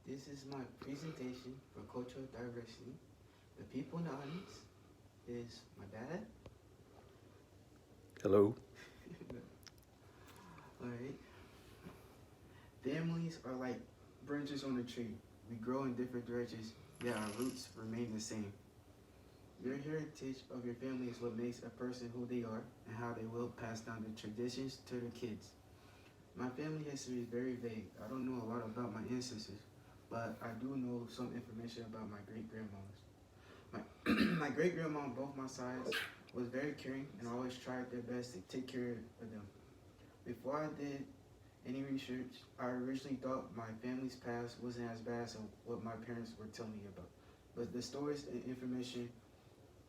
This is my presentation for cultural diversity. The people in the audience is my dad. Hello. Alright. Families are like branches on a tree. We grow in different directions, yet our roots remain the same. Your heritage of your family is what makes a person who they are and how they will pass down the traditions to their kids. My family history is very vague. I don't know a lot about my ancestors, but I do know some information about my great grandmothers. My great grandma on both my sides was very caring and always tried their best to take care of them. Before I did any research, I originally thought my family's past wasn't as bad as what my parents were telling me about. But the stories and information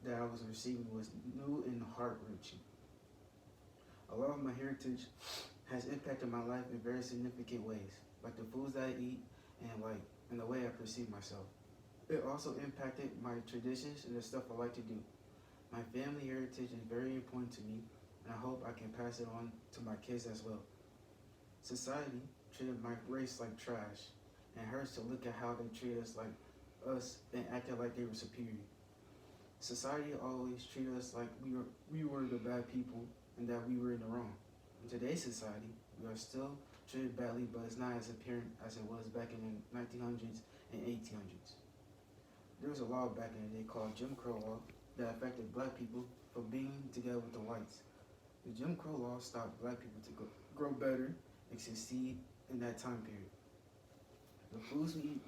that I was receiving was new and heart-wrenching. A lot of my heritage has impacted my life in very significant ways, like the foods that I eat and the way I perceive myself. It also impacted my traditions and the stuff I like to do. My family heritage is very important to me, and I hope I can pass it on to my kids as well. Society treated my race like trash, and it hurts to look at how they treat us like us and acted like they were superior. Society always treated us like we were the bad people and that we were in the wrong. In today's society, we are still treated badly, but it's not as apparent as it was back in the 1900s and 1800s. There was a law back in the day called Jim Crow law that affected black people from being together with the whites. The Jim Crow law stopped black people to grow better and succeed in that time period. The foods we eat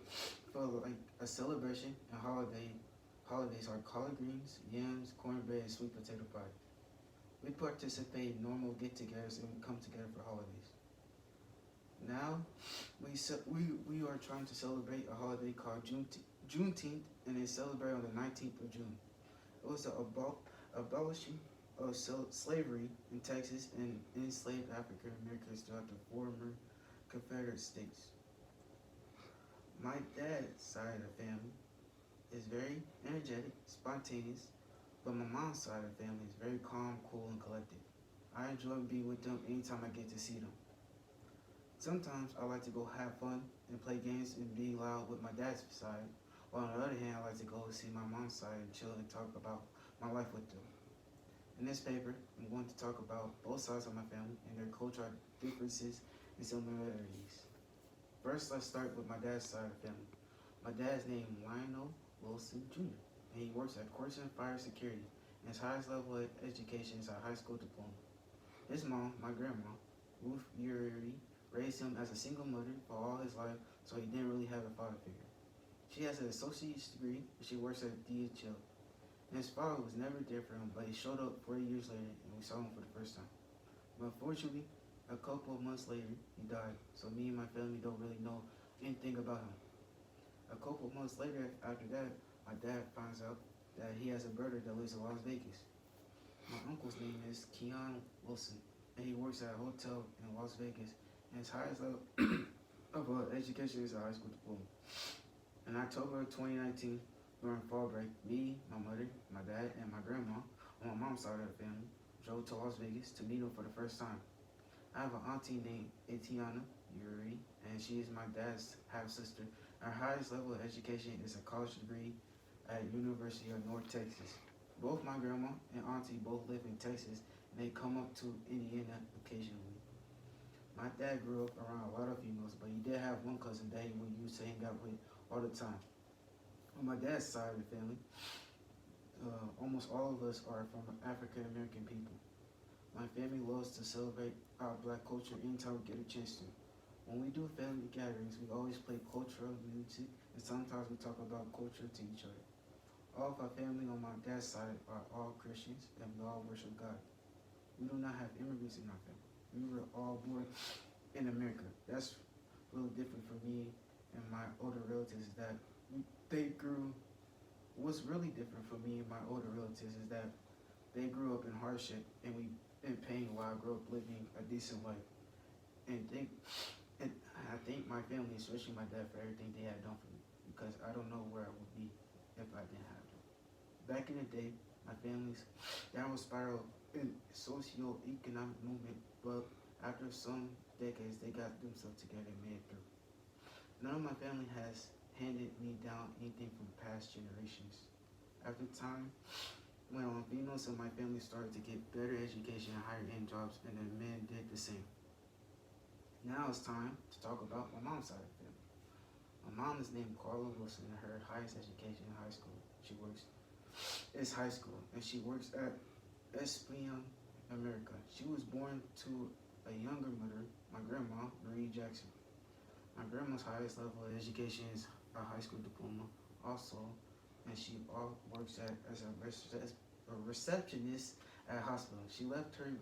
for like a celebration and holidays are collard greens, yams, cornbread, and sweet potato pie. We participate in normal get-togethers and we come together for holidays. Now, we are trying to celebrate a holiday called Juneteenth, and it's celebrated on the 19th of June. It was the abolishing of slavery in Texas and enslaved African Americans throughout the former Confederate states. My dad's side of the family is very energetic, spontaneous, but my mom's side of the family is very calm, cool, and collected. I enjoy being with them anytime I get to see them. Sometimes I like to go have fun and play games and be loud with my dad's side, while on the other hand, I like to go see my mom's side and chill and talk about my life with them. In this paper, I'm going to talk about both sides of my family and their cultural differences and similarities. First, let's start with my dad's side of the family. My dad's named Lionel Wilson Jr., and he works at Corson Fire Security, and his highest level of education is a high school diploma. His mom, my grandma, Ruth Uri, raised him as a single mother for all his life, so he didn't really have a father figure. She has an associate's degree, and she works at DHL. And his father was never there for him, but he showed up 40 years later, and we saw him for the first time. But unfortunately, a couple of months later, he died, so me and my family don't really know anything about him. A couple of months later, after that, my dad finds out that he has a brother that lives in Las Vegas. My uncle's name is Keon Wilson, and he works at a hotel in Las Vegas, and his highest level of education is a high school diploma. In October of 2019, during fall break, me, my mother, my dad, and my grandma on my mom's side of the family drove to Las Vegas to meet him for the first time. I have an auntie named Etiana Uri, and she is my dad's half-sister. Her highest level of education is a college degree at University of North Texas. Both my grandma and auntie both live in Texas, and they come up to Indiana occasionally. My dad grew up around a lot of females, but he did have one cousin that he would use to hang out with all the time. On my dad's side of the family, almost all of us are from African American people. My family loves to celebrate our black culture anytime we get a chance to. When we do family gatherings, we always play cultural music, and sometimes we talk about culture to each other. All of our family on my dad's side are all Christians, and we all worship God. We do not have immigrants in our family. We were all born in America. That's really different for me and my older relatives is that they grew. What's really different for me and my older relatives is that they grew up in hardship and we in pain while I grew up living a decent life. And think and I thank my family, especially my dad, for everything they had done for me because I don't know where I would be if I didn't have them. Back in the day, my family's downward spiral in socio-economic movement, but after some decades, they got themselves together and made it through. None of my family has handed me down anything from past generations. After time went on, females in my family started to get better education and higher end jobs, and the men did the same. Now it's time to talk about my mom's side of the family. My mom is named Carla Wilson, and her highest education in high school. She works is high school, and she works at Espeon, America. She was born to a younger mother, my grandma, Marie Jackson. My grandma's highest level of education is a high school diploma, also, and she works as a receptionist at a hospital. She left her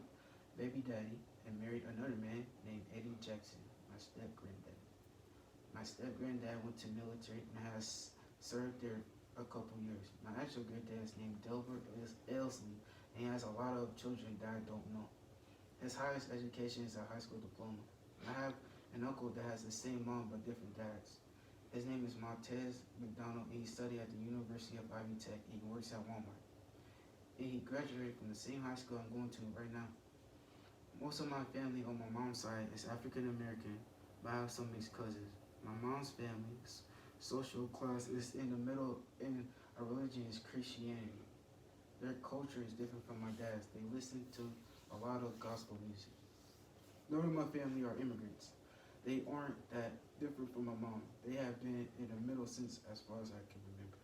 baby daddy and married another man named Eddie Jackson, my step granddad. My step granddad went to military and has served there a couple years. My actual granddad is named Delbert Elsley, and he has a lot of children that I don't know. His highest education is a high school diploma. I have an uncle that has the same mom but different dads. His name is Montez McDonald, and he studied at the University of Ivy Tech, and he works at Walmart. And he graduated from the same high school I'm going to right now. Most of my family on my mom's side is African American, but I have some mixed cousins. My mom's family's social class is in the middle, and our religion is Christianity. Their culture is different from my dad's. They listen to a lot of gospel music. None of my family are immigrants. They aren't that different from my mom. They have been in the middle since as far as I can remember.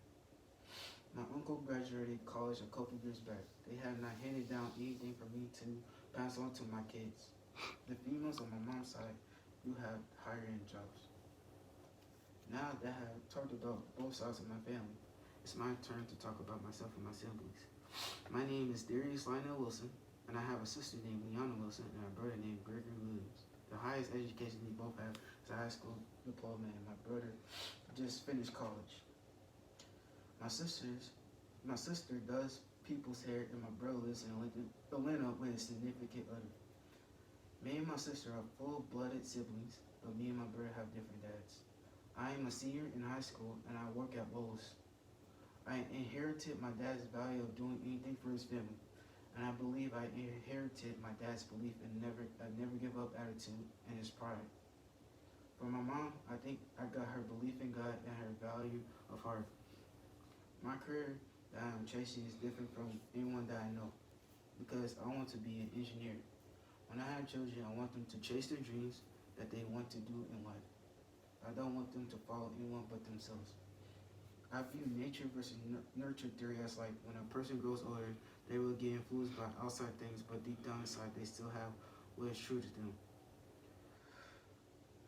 My uncle graduated college a couple years back. They have not handed down anything for me to pass on to my kids. The females on my mom's side do have higher end jobs. Now that I have talked about both sides of my family, it's my turn to talk about myself and my siblings. My name is Darius Lionel Wilson, and I have a sister named Leona Wilson and a brother named Gregory Williams. The highest education we both have is a high school diploma, and my brother just finished college. My sister does people's hair, and my brother lives in Atlanta with a significant other. Me and my sister are full-blooded siblings, but me and my brother have different dads. I am a senior in high school, and I work at Lowe's. I inherited my dad's value of doing anything for his family, and I believe I inherited my dad's belief in a never give up attitude and his pride. From my mom, I think I got her belief in God and her value of heart. My career that I am chasing is different from anyone that I know because I want to be an engineer. When I have children, I want them to chase their dreams that they want to do in life. I don't want them to follow anyone but themselves. I view nature versus nurture theory as like when a person grows older, they will get influenced by outside things, but deep down inside, they still have what is true to them.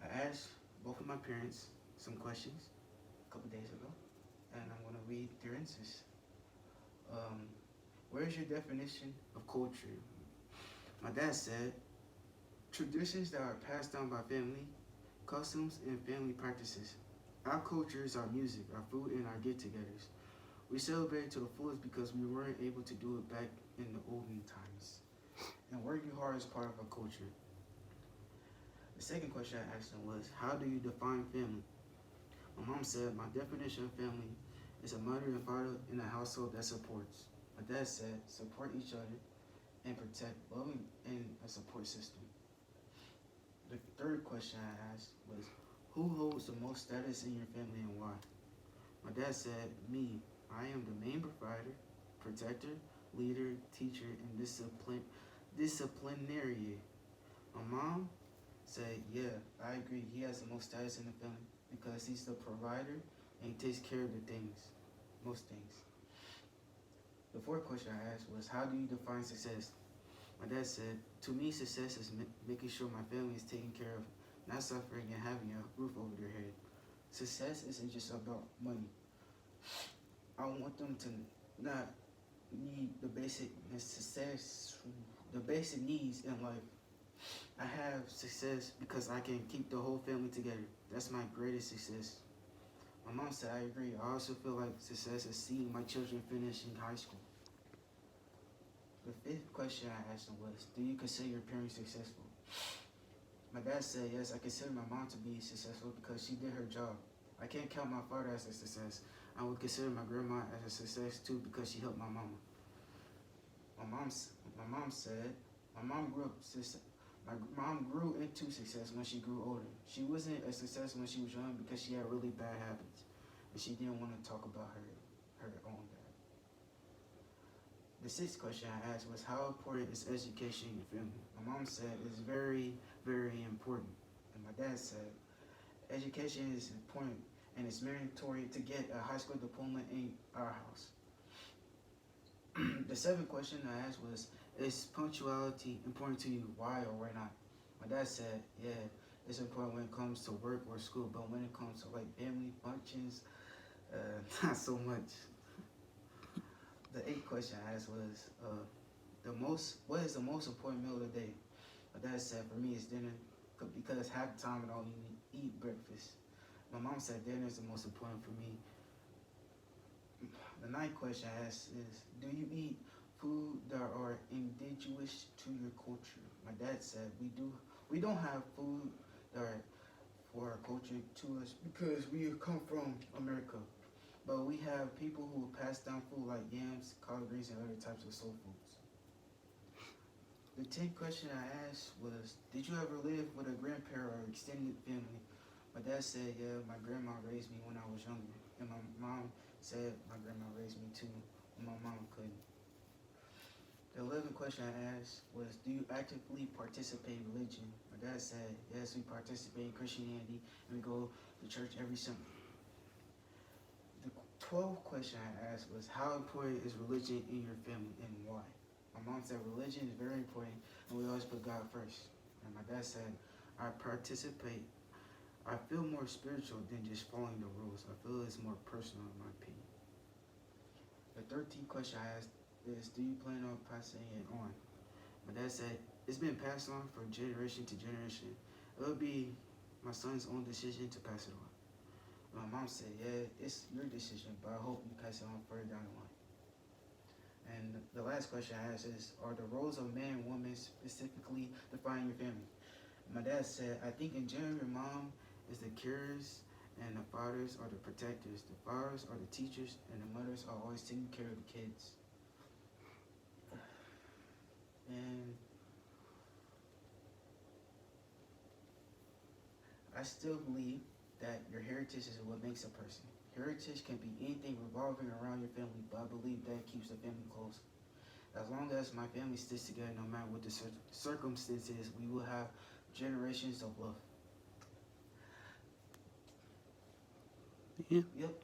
I asked both of my parents some questions a couple days ago, and I'm going to read their answers. Where is your definition of culture? My dad said, traditions that are passed down by family, customs, and family practices. Our culture is our music, our food, and our get-togethers. We celebrate to the fullest because we weren't able to do it back in the olden times. And working hard is part of our culture. The second question I asked him was, how do you define family? My mom said, my definition of family is a mother and father in a household that supports. My dad said, support each other and protect, loving, and a support system. The third question I asked was, who holds the most status in your family and why? My dad said, me. I am the main provider, protector, leader, teacher, and disciplinarian. My mom said, yeah, I agree. He has the most status in the family because he's the provider and he takes care of the things, most things. The fourth question I asked was, how do you define success? My dad said, to me, success is making sure my family is taken care of, not suffering and having a roof over their head. Success isn't just about money. I want them to not need the basic needs in life. I have success because I can keep the whole family together. That's my greatest success. My mom said, I agree. I also feel like success is seeing my children finishing high school. The fifth question I asked him was, do you consider your parents successful? My dad said, yes, I consider my mom to be successful because she did her job. I can't count my father as a success. I would consider my grandma as a success too because she helped my mama. My mom said, my mom grew up My mom grew into success when she grew older. She wasn't a success when she was young because she had really bad habits, and she didn't want to talk about her own bad. The sixth question I asked was, how important is education in your family? My mom said it's very, very important. And my dad said, education is important and it's mandatory to get a high school diploma in our house. The seventh question I asked was, is punctuality important to you? Why or why not? My dad said, yeah, it's important when it comes to work or school, but when it comes to like family functions, not so much. The eighth question I asked was, what is the most important meal of the day? My dad said, for me, it's dinner, because half the time I don't even eat breakfast. My mom said dinner is the most important for me. The ninth question I asked is, do you eat food that are indigenous to your culture? My dad said, we don't have food that are for our culture to us because we come from America. But we have people who pass down food like yams, collard greens, and other types of soul foods. The 10th question I asked was, did you ever live with a grandparent or extended family? My dad said, yeah, my grandma raised me when I was younger. And my mom said my grandma raised me too when my mom couldn't. The 11th question I asked was, do you actively participate in religion? My dad said, yes, we participate in Christianity and we go to church every Sunday. The 12th question I asked was, how important is religion in your family and why? My mom said religion is very important and we always put God first. And my dad said, I participate. I feel more spiritual than just following the rules. I feel it's more personal in my opinion. The 13th question I asked is, do you plan on passing it on? My dad said, it's been passed on from generation to generation. It will be my son's own decision to pass it on. My mom said, yeah, it's your decision, but I hope you pass it on further down the line. And the last question I asked is, are the roles of man and woman specifically defined in your family? My dad said, I think in general, your mom is the carers and the fathers are the protectors. The fathers are the teachers and the mothers are always taking care of the kids. And I still believe that your heritage is what makes a person. Heritage can be anything revolving around your family, but I believe that keeps the family close. As long as my family sticks together, no matter what the circumstances, we will have generations of love. Yeah. Yep.